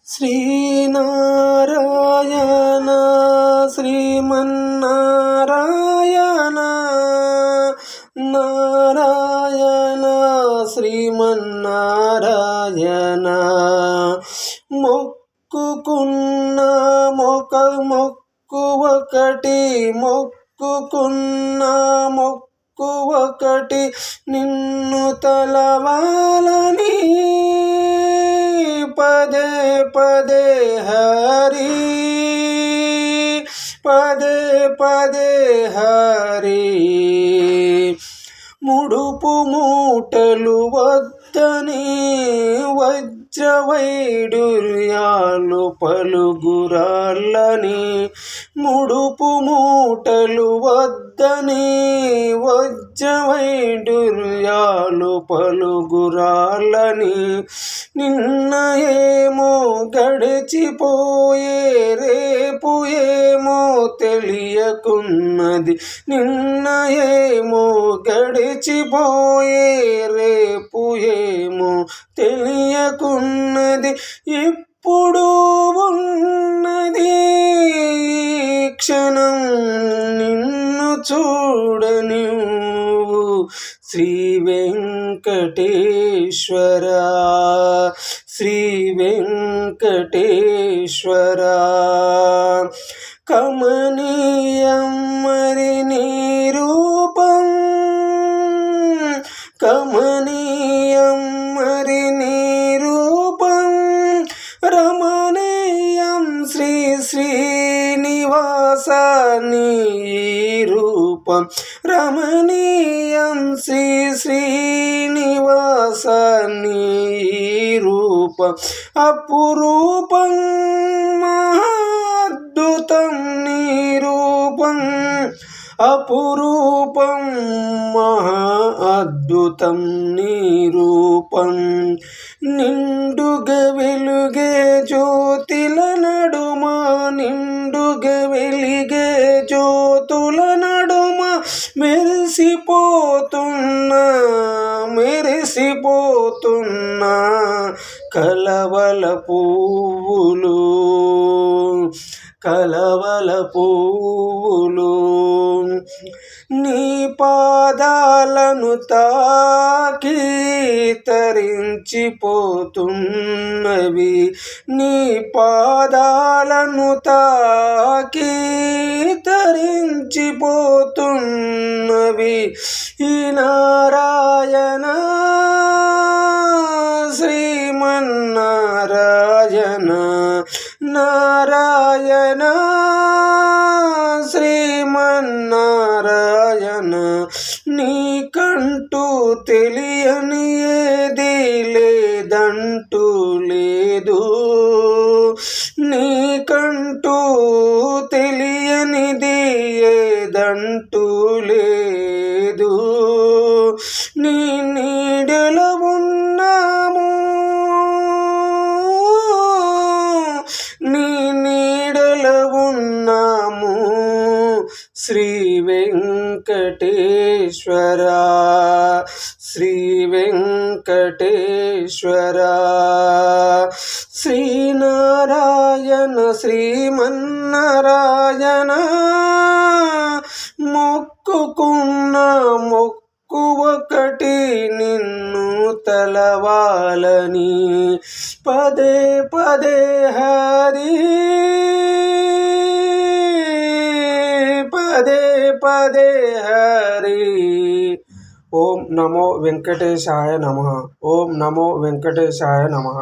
శ్రీనారాయణ శ్రీమన్నారాయణ నారాయణ శ్రీమన్నారాయణ మొక్కుకున్న మొక్కు ఒకటి మొక్కుకున్న మొక్కు ఒకటి నిన్ను తలవాలని పదే పదే హరి పదే పదే హరి ముడుపు మూటలు వద్దని వజ్రవైడూర్యాలు పలుగురాళ్ళని ముడుపు మూటలు వద్దని వజ్రవైడూర్యాలు పలుగురాళ్ళని నిన్న ఏమో గడిచిపోయే రేపు ఏమో తెలియకున్నది నిన్న ఏమో గడిచిపోయే రేపు ఏమో తెలియకున్నది ఇప్పుడు ఉన్నది క్షణం నిన్ను చూడని శ్రీ వెంకటేశ్వర శ్రీ వెంకటేశ్వర కమనీయం మరి నీ రూపం కమనీయం మరి నీ రూపం రమణీయం శ్రీ శ్రీనివాస నీ రూపం రమణీయం శ్రీ శ్రీనివాస నీ రూపం అపురూపం మహాద్భుతం నీ రూపం అపురూపం మహా అద్భుతం నీ రూపం నిండుగా వెలుగే జ్యోతిల నడుమ నిండుగా వెలిగే జ్యోతుల నడుమ మెరిసిపోతున్నా కలవల పువ్వులు కలవల పువ్వులు నీ పాదాలను తాకి తరించిపోతున్నవి నీ పాదాలను తాకి తరించిపోతున్నవి ఈ నారాయణ శ్రీమన్నారాయణ నారాయణ శ్రీమన్నారాయణ నీకంటూ తెలియని ఏది లేదంటూ లేదు నీకంటూ తెలియనిది ఏదంటూ లేదు నీ నీడలో ఉన్నాము నీ నీడలో ఉన్నాము శ్రీ వెంకటేశ్వర శ్రీ వెంకటేశ్వర శ్రీనారాయణ శ్రీమన్నారాయణ మొక్కుకున్న మొక్కు ఒకటి నిన్ను తలవాలని పదే పదే హరి పదే పదే హరి ఓం నమో వెంకటేశాయ నమః ఓం నమో వెంకటేశాయ నమః